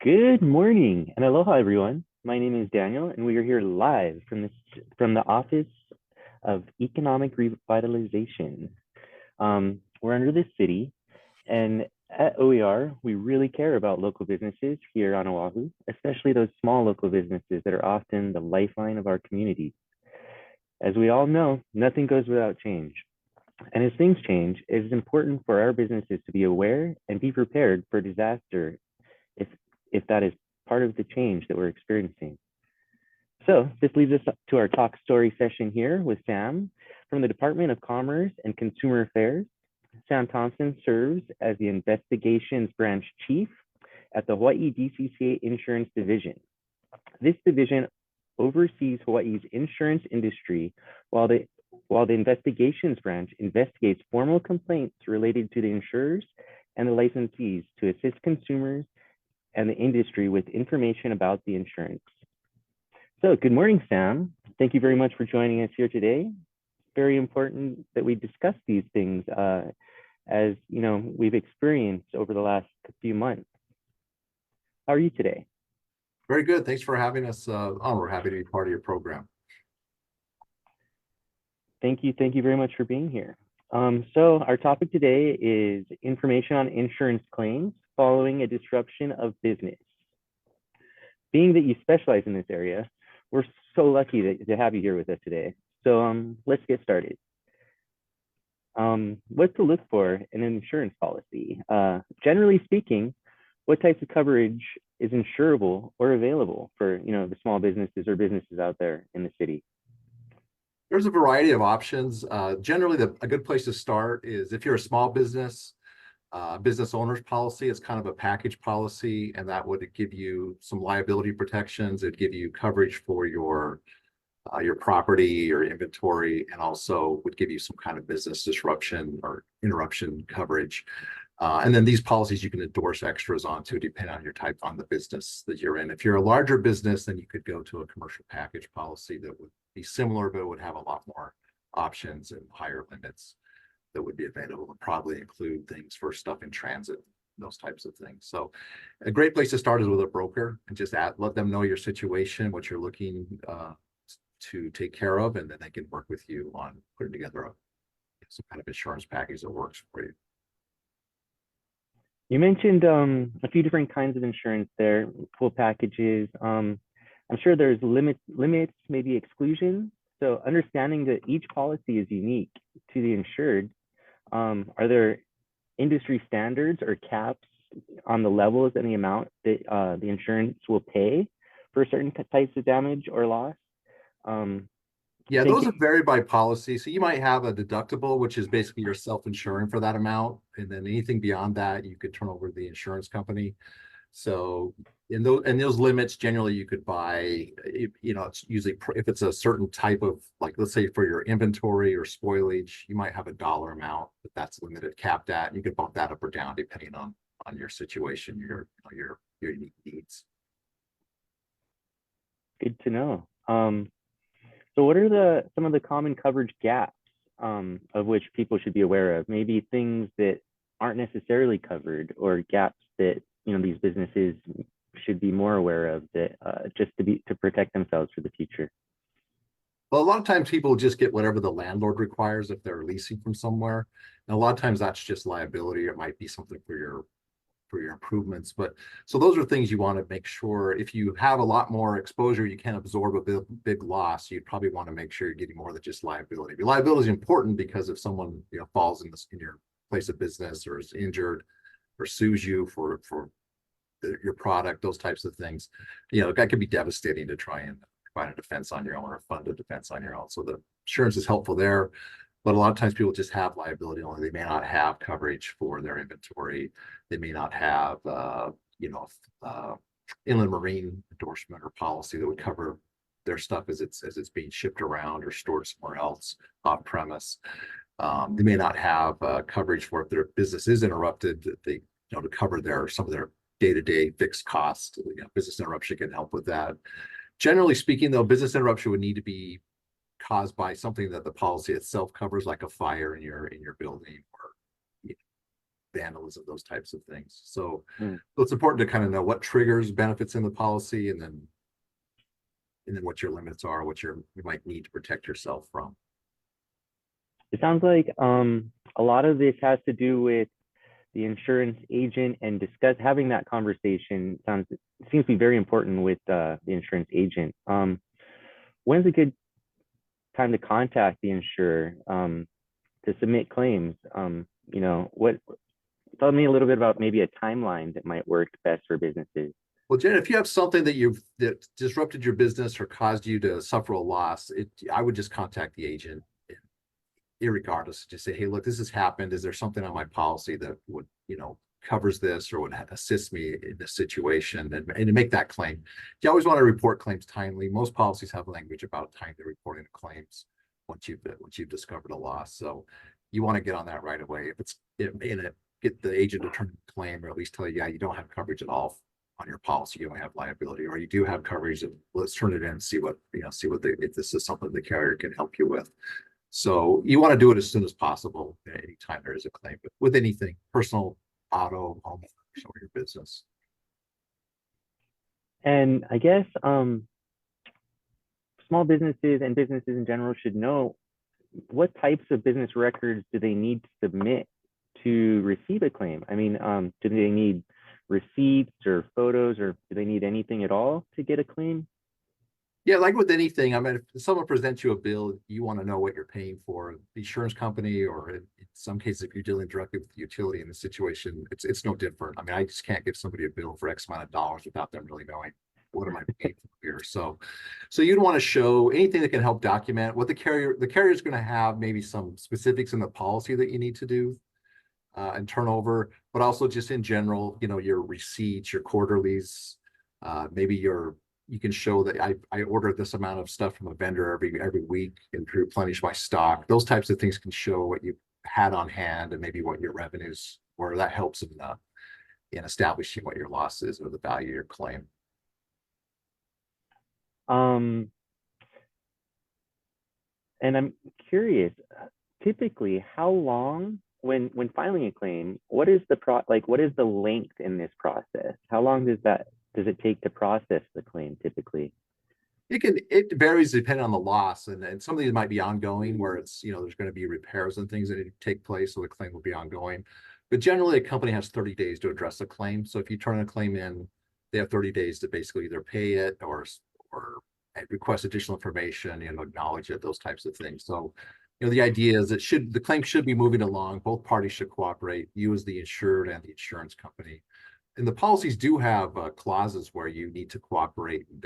Good morning and aloha, everyone. My name is Daniel, and we are here live from the Office of Economic Revitalization. We're under the city, and at OER, we really care about local businesses here on Oahu, especially those small local businesses that are often the lifeline of our community. As we all know, nothing goes without change. And as things change, it is important for our businesses to be aware and be prepared for disaster if if that is part of the change that we're experiencing. So this leads us up to our talk story session here with Sam from the Department of Commerce and Consumer Affairs. Sam Thomsen serves as the Investigations Branch Chief at the Hawaii DCCA Insurance Division. This division oversees Hawaii's insurance industry while the Investigations Branch investigates formal complaints related to the insurers and the licensees to assist consumers and the industry with information about the insurance. So good morning, Sam. Thank you very much for joining us here today. Very important that we discuss these things as you know we've experienced over the last few months. How are you today? Very good. Thanks for having us on. We're happy to be part of your program. Thank you very much for being here. So our topic today is information on insurance claims following a disruption of business. Being that you specialize in this area, we're so lucky to have you here with us today. So let's get started. What to look for in an insurance policy? Generally speaking, what types of coverage is insurable or available for the small businesses or businesses out there in the city? There's a variety of options. Generally, a good place to start is if you're a small business, business owner's policy. It's kind of a package policy, and that would give you some liability protections. It'd give you coverage for your property, your inventory, and also would give you some kind of business disruption or interruption coverage. And then these policies you can endorse extras onto depending on your type on the business that you're in. If you're a larger business, then you could go to a commercial package policy that would be similar, but it would have a lot more options and higher limits that would be available, and probably include things for stuff in transit, those types of things. So a great place to start is with a broker and just let them know your situation, what you're looking to take care of, and then they can work with you on putting together some kind of insurance package that works for you. You mentioned a few different kinds of insurance there, full packages. I'm sure there's limits, maybe exclusions. So understanding that each policy is unique to the insured, are there industry standards or caps on the levels and the amount that the insurance will pay for certain types of damage or loss? Yeah, those vary by policy. So you might have a deductible, which is basically you're self-insuring for that amount. And then anything beyond that, you could turn over to the insurance company. So in those limits, generally you could buy, it's usually if it's a certain type of, like, let's say for your inventory or spoilage, you might have a dollar amount, but that's limited, capped at. You could bump that up or down depending on your situation, your unique needs. Good to know. So what are some of the common coverage gaps of which people should be aware of? Maybe things that aren't necessarily covered, or gaps that these businesses should be more aware of, that just to protect themselves for the future. Well, a lot of times people just get whatever the landlord requires if they're leasing from somewhere, and a lot of times that's just liability. It might be something for your improvements, but so those are things you want to make sure. If you have a lot more exposure, you can absorb a big loss. You'd probably want to make sure you're getting more than just liability. Liability is important because if someone falls in your place of business or is injured or sues you for your product, those types of things, that could be devastating to try and find a defense on your own or fund a defense on your own. So the insurance is helpful there. But a lot of times people just have liability only. They may not have coverage for their inventory. They may not have, inland marine endorsement or policy that would cover their stuff as it's being shipped around or stored somewhere else off premise. They may not have coverage for if their business is interrupted. They to cover some of their day-to-day fixed costs. Business interruption can help with that. Generally speaking, though, business interruption would need to be caused by something that the policy itself covers, like a fire in your building, or vandalism, those types of things. So, Mm. so it's important to kind of know what triggers benefits in the policy, and then what your limits are, what you might need to protect yourself from. It sounds like a lot of this has to do with the insurance agent and having that conversation seems to be very important with the insurance agent. When's a good time to contact the insurer to submit claims? What tell me a little bit about maybe a timeline that might work best for businesses. Well, Jen, if you have something that disrupted your business or caused you to suffer a loss, I would just contact the agent, irregardless. Just say, hey, look, this has happened. Is there something on my policy that would, covers this or would assist me in this situation, and to make that claim? You always want to report claims timely. Most policies have language about timely reporting of claims once you've discovered a loss. So you want to get on that right away. If it's get the agent to turn the claim, or at least tell you, yeah, you don't have coverage at all on your policy, you don't have liability, or you do have coverage, and let's turn it in and see what if this is something the carrier can help you with. So you want to do it as soon as possible, anytime there is a claim, but with anything, personal, auto, home, or your business. And I guess small businesses and businesses in general should know what types of business records do they need to submit to receive a claim. I mean, do they need receipts or photos, or do they need anything at all to get a claim? Yeah, like with anything, I mean, if someone presents you a bill, you want to know what you're paying for. The insurance company, or in some cases, if you're dealing directly with the utility in the situation, it's no different. I mean, I just can't give somebody a bill for X amount of dollars without them really knowing what am I paying for here. So you'd want to show anything that can help document what the carrier is going to have, maybe some specifics in the policy that you need to do and turn over, but also just in general, your receipts, your quarterlies, maybe you can show that I ordered this amount of stuff from a vendor every week and to replenish my stock. Those types of things can show what you had on hand and maybe what your revenues were. That helps in establishing what your loss is or the value of your claim. And I'm curious, typically, how long when filing a claim, what is the length in this process? How long does it take to process the claim typically? It varies depending on the loss, and some of these might be ongoing, where it's there's going to be repairs and things that need to take place, so the claim will be ongoing. But generally, a company has 30 days to address a claim. So if you turn a claim in, they have 30 days to basically either pay it or request additional information, acknowledge it, those types of things. So the idea is the claim should be moving along. Both parties should cooperate, you as the insured and the insurance company. And the policies do have clauses where you need to cooperate, and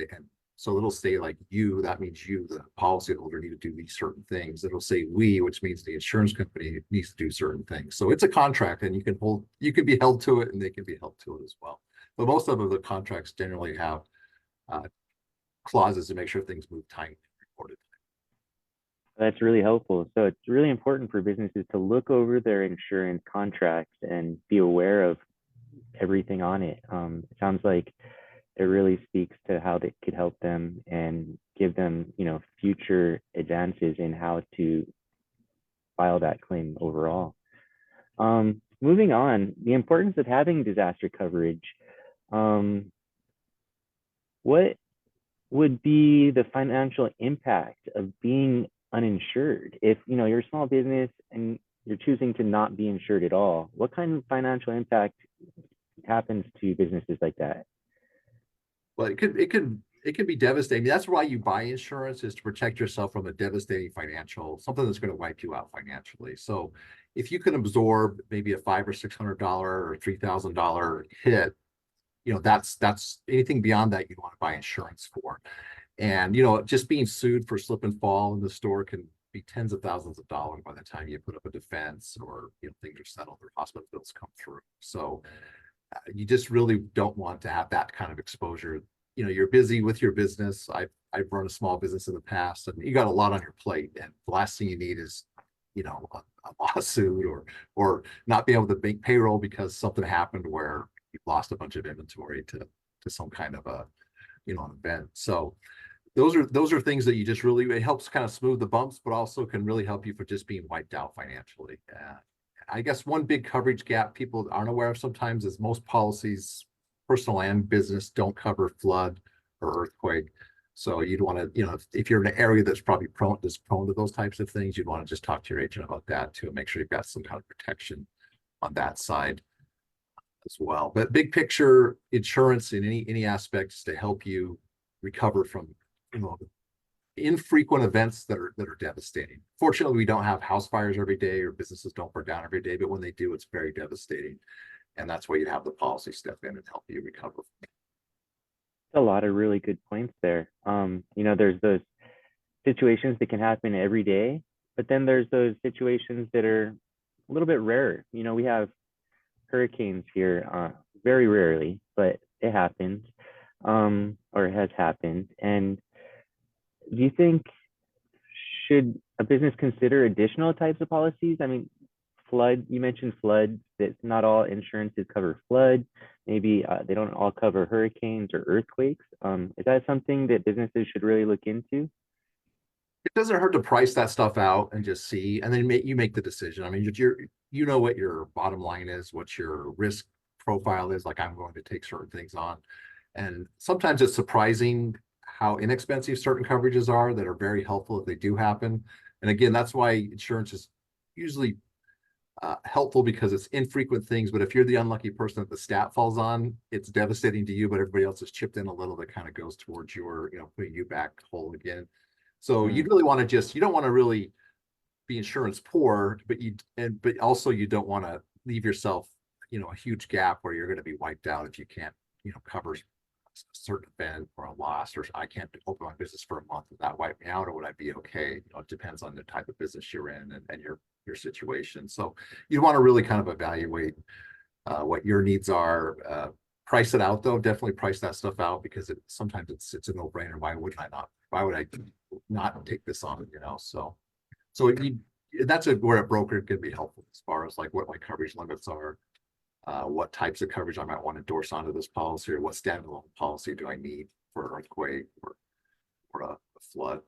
so it'll say like that means you, the policyholder, need to do these certain things. It'll say we, which means the insurance company needs to do certain things. So it's a contract, and you can be held to it, and they can be held to it as well. But most of the contracts generally have clauses to make sure things move timely and reported. That's really helpful. So it's really important for businesses to look over their insurance contracts and be aware of everything on it. It sounds like it really speaks to how that could help them and give them, future advances in how to file that claim overall. Moving on, the importance of having disaster coverage. What would be the financial impact of being uninsured? If you're a small business and you're choosing to not be insured at all, what kind of financial impact happens to businesses like that? Well, it can be devastating. That's why you buy insurance, is to protect yourself from a devastating something that's going to wipe you out financially. So if you can absorb maybe a $500 or $600 or $3,000 hit, that's anything beyond that you want to buy insurance for. And just being sued for slip and fall in the store can be tens of thousands of dollars by the time you put up a defense, or things are settled or hospital bills come through. So you just really don't want to have that kind of exposure. You're busy with your business. I've run a small business in the past, and you got a lot on your plate, and the last thing you need is a lawsuit or not being able to make payroll because something happened where you lost a bunch of inventory to some kind of an event. So those are things that you just really, it helps kind of smooth the bumps, but also can really help you for just being wiped out financially. I guess one big coverage gap people aren't aware of sometimes is most policies, personal and business, don't cover flood or earthquake. So you'd want to, if you're in an area that's probably prone to those types of things, you'd want to just talk to your agent about that too, and make sure you've got some kind of protection on that side as well. But big picture, insurance in any aspects to help you recover from, you know, infrequent events that are devastating. Fortunately, we don't have house fires every day or businesses don't burn down every day, but when they do, it's very devastating. And that's where you'd have the policy step in and help you recover. A lot of really good points there. There's those situations that can happen every day, but then there's those situations that are a little bit rarer. We have hurricanes here very rarely, but it happens, or it has happened. And do you think, should a business consider additional types of policies? I mean, flood, you mentioned floods, that not all insurances cover flood. Maybe they don't all cover hurricanes or earthquakes. Is that something that businesses should really look into? It doesn't hurt to price that stuff out and just see, and then you make the decision. I mean, you know what your bottom line is, what your risk profile is. Like, I'm going to take certain things on, and sometimes it's surprising how inexpensive certain coverages are that are very helpful if they do happen. And again, that's why insurance is usually helpful, because it's infrequent things. But if you're the unlucky person that the stat falls on, it's devastating to you, but everybody else has chipped in a little, that kind of goes towards your, putting you back whole again. So you'd really want to you don't want to really be insurance poor, but also you don't want to leave yourself, a huge gap where you're going to be wiped out if you can't, cover a certain event or a loss, or I can't open my business for a month. Would that wipe me out, or would I be okay? It depends on the type of business you're in and your situation. So you want to really kind of evaluate what your needs are. Price it out, though. Definitely price that stuff out, because sometimes it's a no-brainer. Why would I not take this on? So that's where a broker can be helpful, as far as like what my coverage limits are, what types of coverage I might want to endorse onto this policy, or what standalone policy do I need for an earthquake or a flood.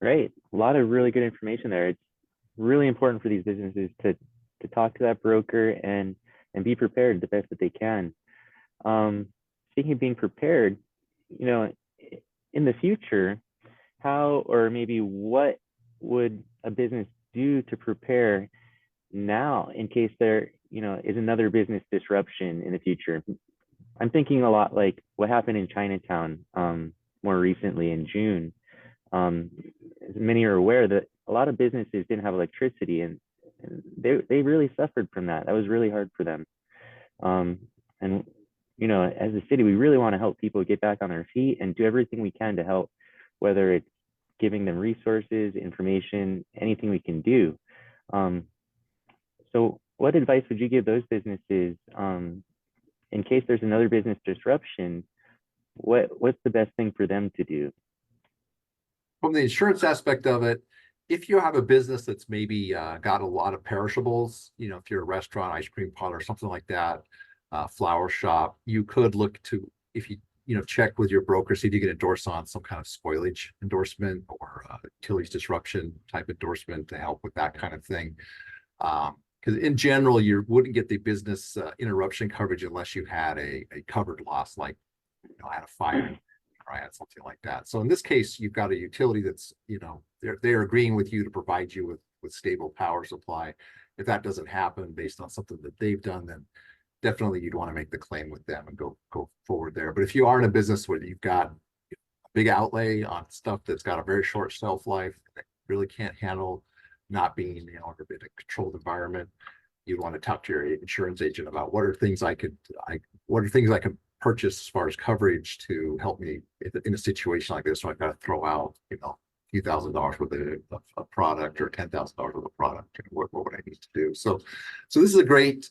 Right. A lot of really good information there. It's really important for these businesses to talk to that broker and be prepared the best that they can. Speaking of being prepared, in the future, how, or maybe what would a business do to prepare now in case there, is another business disruption in the future? I'm thinking a lot like what happened in Chinatown more recently in June. As many are aware, that a lot of businesses didn't have electricity, and they really suffered from that. That was really hard for them. And as a city, we really want to help people get back on their feet and do everything we can to help, whether it's giving them resources, information, anything we can do. So what advice would you give those businesses in case there's another business disruption? What's the best thing for them to do? From the insurance aspect of it, if you have a business that's maybe got a lot of perishables, if you're a restaurant, ice cream parlor, something like that, flower shop, you could look to, if you check with your broker, see if you can endorse on some kind of spoilage endorsement or utilities disruption type endorsement to help with that kind of thing. Because in general, you wouldn't get the business interruption coverage unless you had a covered loss, like I had a fire or I had something like that. So in this case, you've got a utility that's, they're agreeing with you to provide you with stable power supply. If that doesn't happen based on something that they've done, then definitely you'd want to make the claim with them and go forward there. But if you are in a business where you've got a big outlay on stuff that's got a very short shelf life, that really can't handle not being, in a controlled environment, you'd want to talk to your insurance agent about what are things I could purchase as far as coverage to help me in a situation like this. So I've got to throw out, a few $1,000s worth of a product, or $10,000 worth of product. What would I need to do? So this is a great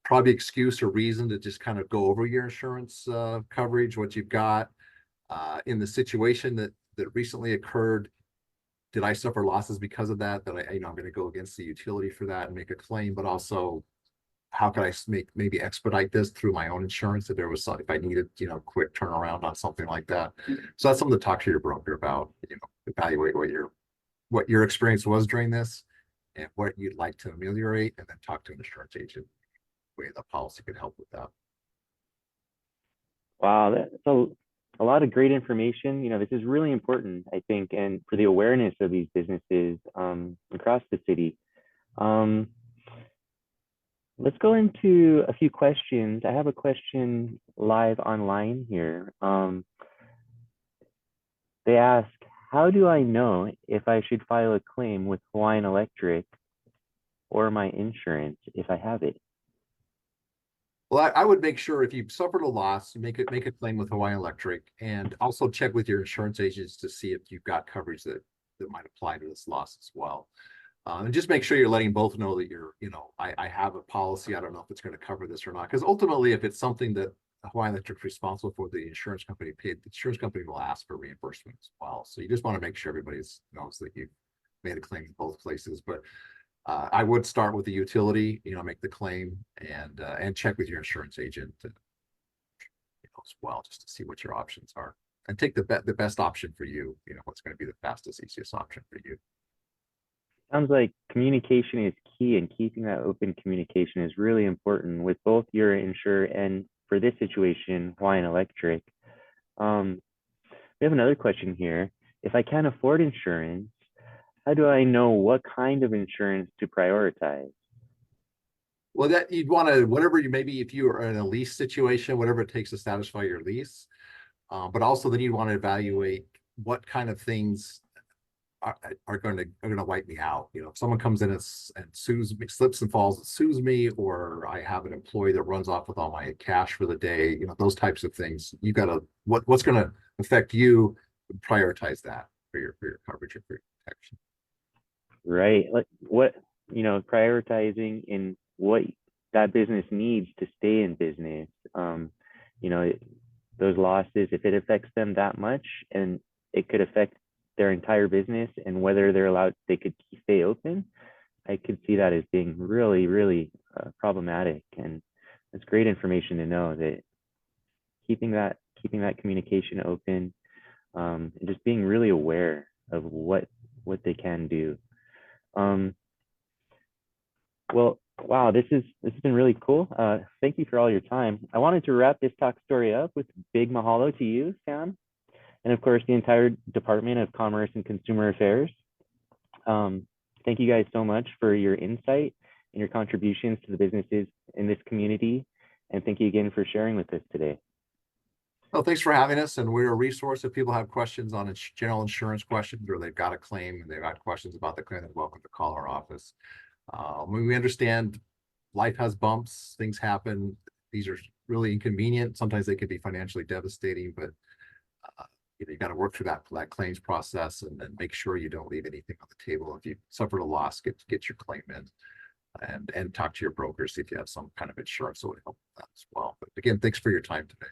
probably excuse or reason to just kind of go over your insurance coverage, what you've got in the situation that recently occurred. Did I suffer losses because of that? That I'm going to go against the utility for that and make a claim, but also how can I maybe expedite this through my own insurance if I needed, quick turnaround on something like that. So that's something to talk to your broker about, evaluate what your experience was during this, and what you'd like to ameliorate, and then talk to an insurance agent way the policy could help with that. Wow, that's a lot of great information. You know, this is really important, I think, and for the awareness of these businesses across the city. Um, let's go into a few questions. I have a question live online here. They ask, how do I know if I should file a claim with Hawaiian Electric or my insurance if I have it? Well, I would make sure if you've suffered a loss, make a claim with Hawaiian Electric, and also check with your insurance agents to see if you've got coverage that might apply to this loss as well. And just make sure you're letting both know that I have a policy. I don't know if it's going to cover this or not. Because ultimately, if it's something that Hawaiian Electric is responsible for, the insurance company paid, the insurance company will ask for reimbursement as well. So you just want to make sure everybody knows that you've made a claim in both places. But I would start with the utility, make the claim and check with your insurance agent as well, just to see what your options are. And take the best option for you, what's going to be the fastest, easiest option for you. Sounds like communication is key, and keeping that open communication is really important with both your insurer and, for this situation, Hawaiian Electric. We have another question here. If I can't afford insurance, how do I know what kind of insurance to prioritize? Well, that you'd want to, whatever maybe if you are in a lease situation, whatever it takes to satisfy your lease. But also then you want to evaluate what kind of things are going to wipe me out. If someone comes in and sues me, slips and falls and sues me, or I have an employee that runs off with all my cash for the day, those types of things. You got to what's going to affect you, prioritize that for your coverage and for your protection. Right. Like what, prioritizing in what that business needs to stay in business. You know, those losses, if it affects them that much, and it could affect their entire business and whether they could stay open, I could see that as being really, really problematic. And it's great information to know that keeping that communication open, and just being really aware of what they can do. Well, wow, this has been really cool. Thank you for all your time. I wanted to wrap this talk story up with big mahalo to you, Sam, and of course the entire Department of Commerce and Consumer Affairs. Thank you guys so much for your insight and your contributions to the businesses in this community. And thank you again for sharing with us today. Well, thanks for having us. And we're a resource if people have questions on general insurance questions, or they've got a claim and they've got questions about the claim, they're welcome to call our office. We understand life has bumps, things happen. These are really inconvenient. Sometimes they can be financially devastating, but you got to work through that claims process and then make sure you don't leave anything on the table. If you suffered a loss, get your claim in and talk to your broker, see if you have some kind of insurance that would help with that as well. But again, thanks for your time today.